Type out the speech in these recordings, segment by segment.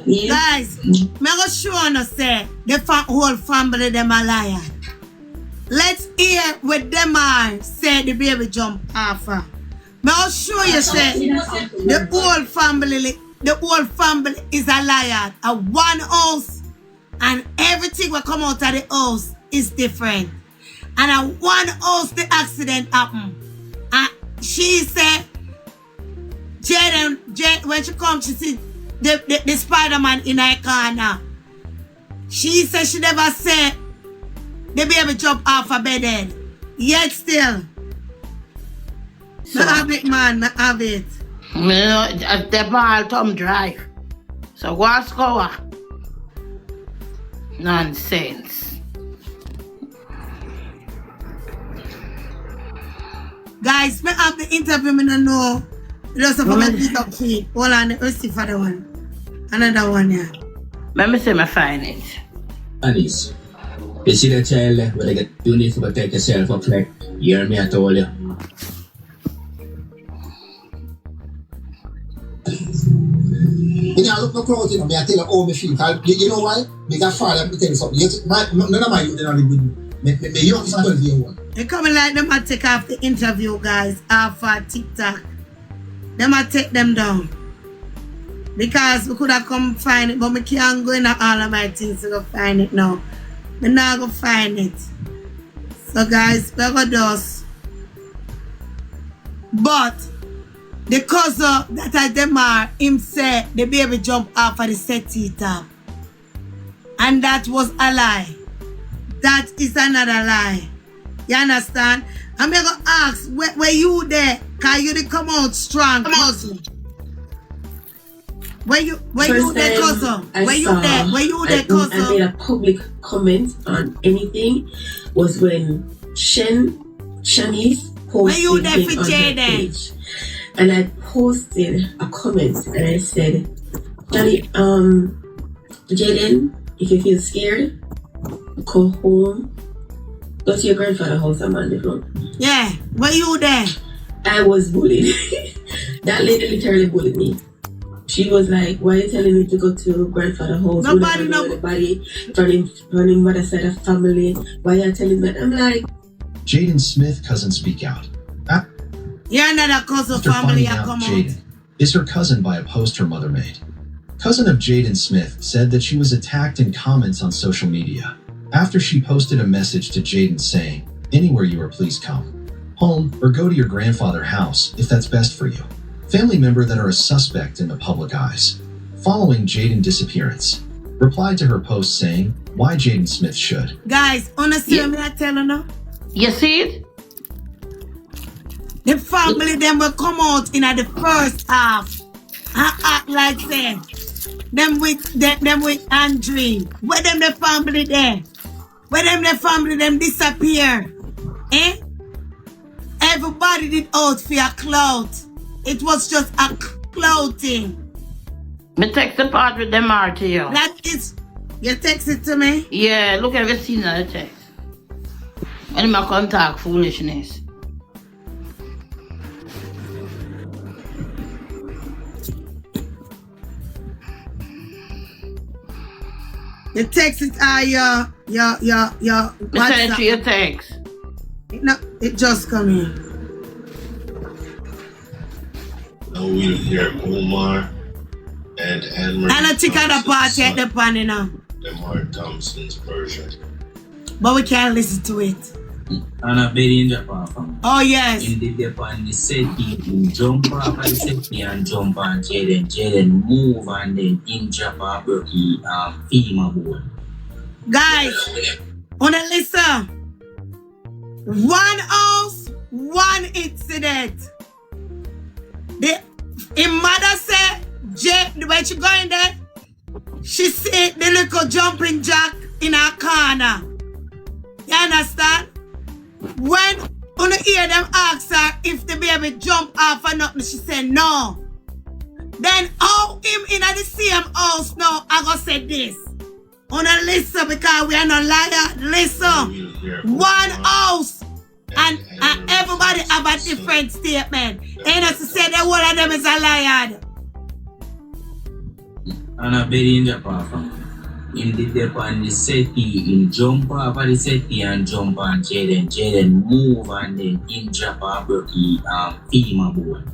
Guys, me go show you say the whole family them a liar. Let's hear what them are say the baby jump off. Me go show you say the whole family is a liar. A one house and everything will come out of the house is different. And at one house the accident happened. And she said Jayden, when she come, she see the Spider-Man in her corner. She said she never said the baby jump off a bed. Yet still. So, I have it, man. I have it. The ball thumb drive. So what's going? Nonsense. Guys, me have the interview, me don't know. Just for me to talk to it. Hold on, let's see for the one. Another one, yeah. Let me see my find it. Anis, you see the child where they get you need to protect yourself up like you hear me I told you. You know, look no crowd, you know, me I tell you how me feel. You know why? Because father me tell you something. None of my youth are with me. Me young is 12 years old. They coming like them a take off the interview, guys, off TikTok. Them a take them down. Because we could have come find it, but we can't go in all of my things to go find it now. We're not going to find it. So guys, we're going to do this. But the cousin that I demar, him said the baby jump off of the settee top. And that was a lie. That is another lie. You understand? I'm going to ask, were you there? Can you come out strong, cousin? Were you there, cousin? Were you there, cousin? I made a public comment on anything was when Shanice posted were you there for on her Jayden? page. And I posted a comment and I said, Jayden, if you feel scared, go home. Go to your grandfather's house. I'm on the phone. Yeah, were you there? I was bullied. That lady literally bullied me. She was like, why are you telling me to go to grandfather's house? Nobody know. Anybody running mother side of family. Why are you telling me? I'm like, Jayden Smith, cousin, speak out. You're another cousin After family. finding out Jayden is her cousin by a post her mother made. Cousin of Jayden Smith said that she was attacked in comments on social media after she posted a message to Jayden saying, anywhere you are, please come home or go to your grandfather's house if that's best for you. Family member that are a suspect in the public eyes. Following Jayden's disappearance, replied to her post saying why Jayden Smith should. Guys, honestly, me I tell you now. You see it? The family them will come out in the first half and act like them. Them with Andre. Where them the family there? Where them the family them disappear? Eh? Everybody did out for a clout. It was just a clouting. Me text the part with them are to you. That is, you text it to me? Yeah, look at everything in the text. And my contact foolishness. The text is your Me send it to your text. No, it just come in. Now we'll hear Omar and Anne-Marie. I don't think the party at the pan, you know. Lamar Thompson's version. But we can't listen to it. And a bed in Japan from. Oh yes. In the Japan, the settee, he jump off the settee and jump on Jayden. Jayden move and then in Japan broke the female board. Guys, wanna listen? One house, one incident. His mother said, when she go in there, she see the little jumping jack in her corner. You understand? When you hear them ask her if the baby jump off or nothing, she said no. Then how him in the same house now, I go say this. Wanna listen because we are not liar. Listen. One house and everybody have a different statement. Ain't us to say that one of them is a liar. And a bed in Japan. In the dep on the settee, in jump off of the settee and jump on Jayden. Jayden move and then in Japan broke the femur bone.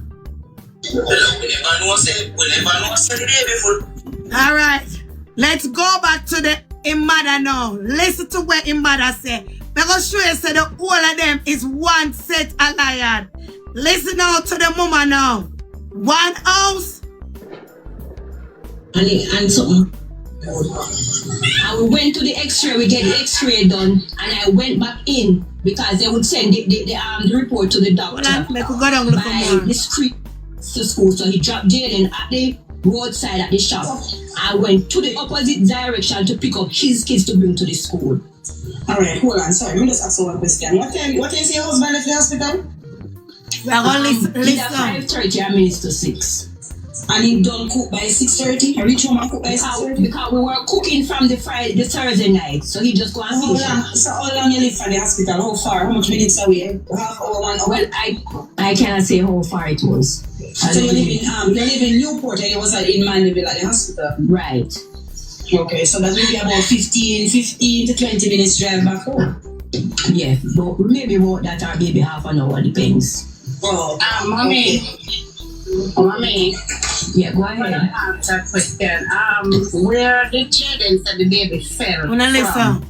All right, let's go back to the mother now. Listen to what mother said. I'm going to show you say the all of them is one set alliance. Listen now to the mama now. One house. And something. I went to the x-ray, we get the x-ray done, and I went back in because they would send the report to the doctor by the street to school. So he dropped Jayden at the roadside at the shop. I went to the opposite direction to pick up his kids to bring to the school. Alright, hold on, sorry, let me just ask you one question. What time is your husband left the hospital? We are going to listen. 5:30 minutes to 6. And he done cook by 6:30? I reach home and cook by 6:30? Because we were cooking from the Thursday night, so he just go and finish it. So how long you live from the hospital? How far? How much minutes away? Half hour, 1 hour? Well, I cannot say how far it was. So you live in Newport and you was in Mandeville at the hospital? Right. Okay, so that will be about 15 to 20 minutes drive back home. Yeah, but maybe about that or maybe half an hour, depends. Oh, Mommy. Mommy. Yeah, go I'm ahead. gonna ask that question. Where did Jayden say the baby fell When I listen. from?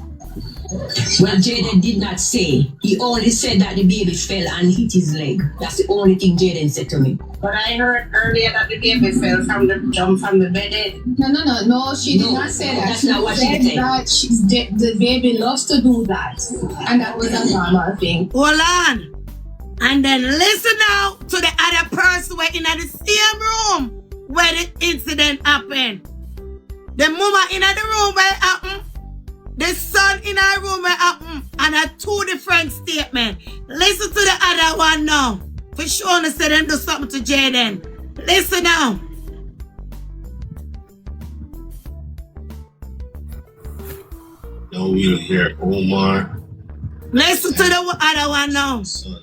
Well, Jayden did not say. He only said that the baby fell and hit his leg. That's the only thing Jayden said to me. But I heard earlier that the baby fell from the jump from the bed. No, she did not say that. That's not what she said. said. That the baby loves to do that. And that was a normal thing. Hold on. And then listen now to the other person where in the same room where the incident happened. The mama in the room where it happened. The son in our room where it happened. And a two different statements. Listen to the other one now. For sure to say them do something to Jayden. Listen now. Now we'll hear Omar. Listen to the other one now. Son,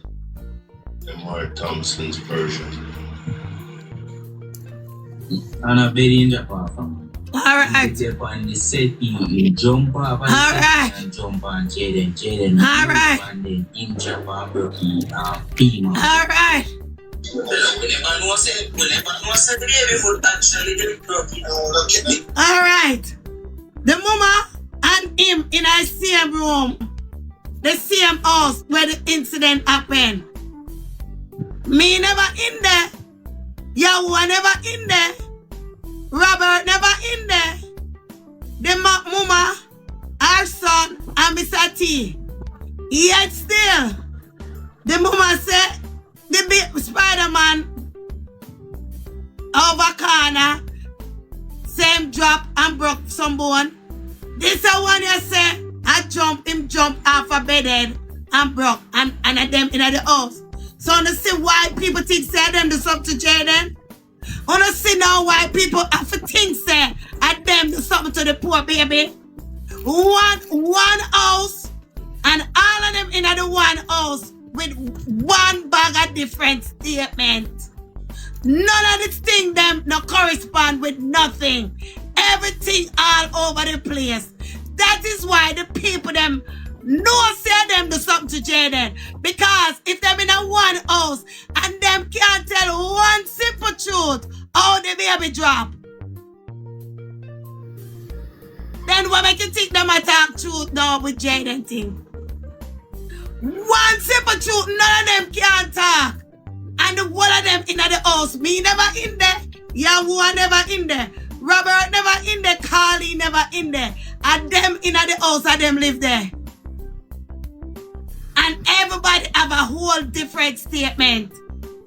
Lamar Thompson's version. And a bed in Japan. Alright. Dep on the settee, in jump off of the Alright. settee and jump on Jayden. Jayden move Alright. and then in Japan broke the femur. Alright. Alright. The mama and him in the same room. The same house where the incident happened. Me never in there. Yahoo never in there. Robert never in there. The mama, our son, and Mr. T. Yet still, the mama said, the big Spider-Man over corner, same drop and broke some bone. This is one you say, him jump off a bed and broke and them in the house. So you see why people think say them do something to Jayden? You see now why people have to think say at them do something to the poor baby? One house and all of them in the one house with one bag of different statements. None of this thing them no correspond with nothing. Everything all over the place. That is why the people them no say them do something to Jayden. Because if them in a one house and them can't tell one simple truth how the baby drop, then what make you think them attack truth now with Jayden thing? One simple truth, none of them can talk. And the whole of them in the house. Me never in there. Yahoo never in there. Robert never in there. Carly never in there. And them in the house and them live there. And everybody have a whole different statement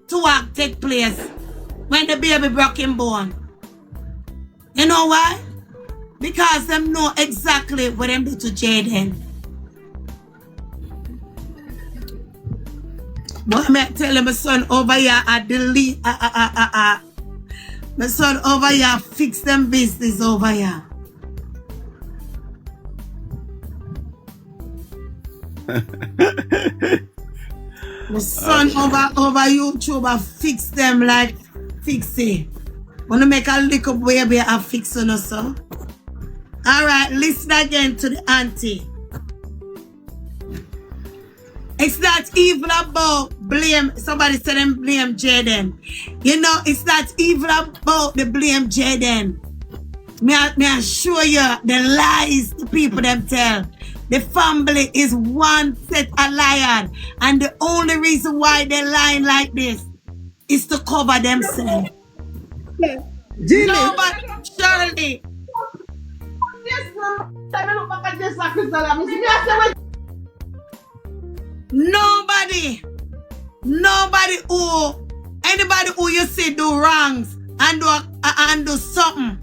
to what take place when the baby broke him bone. You know why? Because them know exactly what them do to Jayden. Boy, me tell my son over here I delete my son over here fix them business over here. My son over YouTube I fix them like fix it. Wanna make a little baby and fix on us, so. Alright, listen again to the auntie. It's not even about blame. Somebody said them blame Jayden. You know, it's not even about the blame Jayden. Me I assure you, the lies the people them tell. The family is one set of liars. And the only reason why they're lying like this is to cover themselves. Nobody, Shirley. Nobody anybody who you see do wrongs and do something.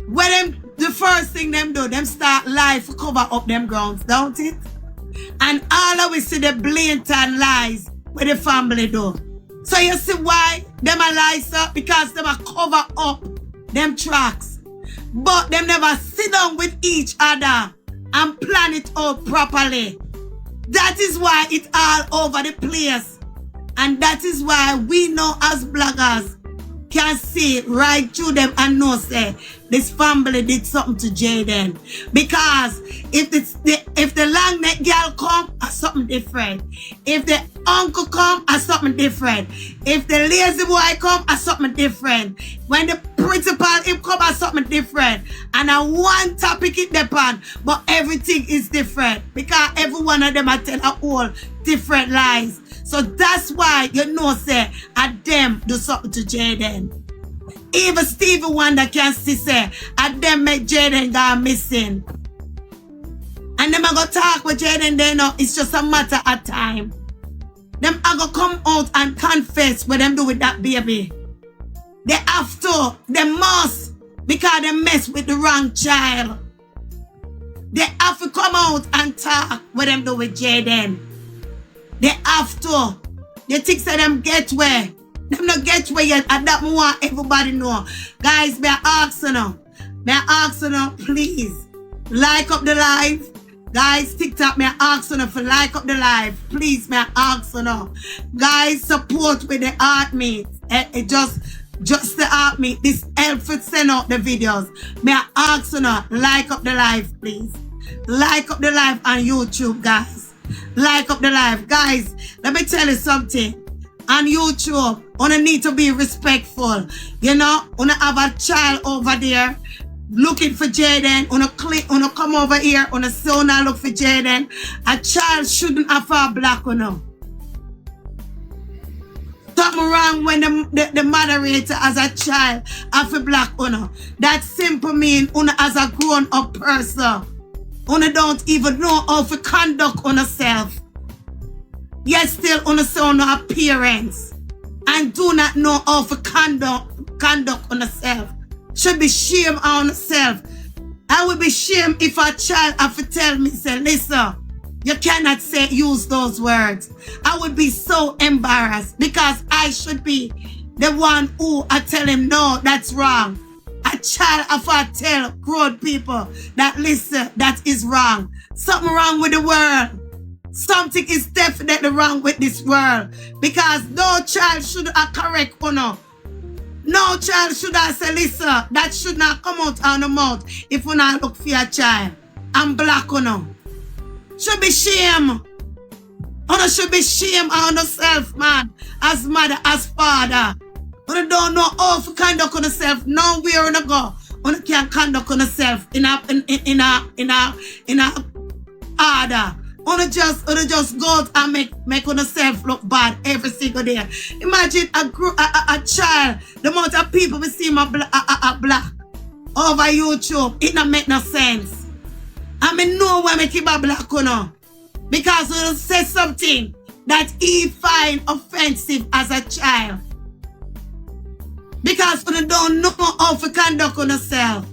When them the first thing them do, them start life to cover up them grounds, don't it? And all of we see the blatant lies where the family do. So you see why them are lies up? Because them are cover up them tracks. But them never sit down with each other and plan it out properly. That is why it's all over the place. And that is why we know as bloggers can see right through them and know say this family did something to Jayden. Because if the long neck girl come, a something different. If the uncle come, a something different. If the lazy boy come, a something different. When the principal him come, a something different. And a one topic it depend, but everything is different. Because every one of them are tell a whole different lies. So that's why you know say at them do something to Jayden. Even Stevie Wonder can see say at them make Jayden go missing. And them are gonna talk with Jayden, they know it's just a matter of time. Them are gonna come out and confess what them do with that baby. They have to, they must, because they mess with the wrong child. They have to come out and talk what them do with Jayden. They have to. They think that them get where. Them not get where yet. And that more everybody know. Guys, may I ask you now. May I ask you now, please. Like up the live. Guys, TikTok, may I ask you now for like up the live. Please, may I ask you now. Guys, support with the art meet. Just the art meet. This help to send out the videos. May I ask you now, like up the live, please. Like up the live on YouTube, guys. Like up the live. Guys, let me tell you something. On YouTube, you need to be respectful. You know, you have a child over there looking for Jayden. You come over here, you see you look for Jayden. A child shouldn't have a black, you know. Something wrong when the moderator as a child have a black, you know. That simple mean you as a grown-up person. You don't even know how to conduct on yourself. Yet still on no appearance. And do not know how to conduct on yourself. Should be shame on yourself. I would be shame if a child have to tell me, say, listen, you cannot use those words. I would be so embarrassed because I should be the one who I tell him, no, that's wrong. A child of a tell grown people that listen, that is wrong. Something wrong with the world. Something is definitely wrong with this world. Because no child should have correct or no. No child should have said, listen, that should not come out on the mouth if you not look for your child. I'm black or no. Should be shame. Or should be shame on yourself, man. As mother, as father. You don't know how to conduct on yourself. Nowhere you go. You can't conduct on yourself in a order. You just go out and make on yourself look bad every single day. Imagine a child, the amount of people we see a black over YouTube. It don't make no sense. I mean, no one make him a black, you know. Because you say something that he find offensive as a child. Because you don't know how to conduct on yourself.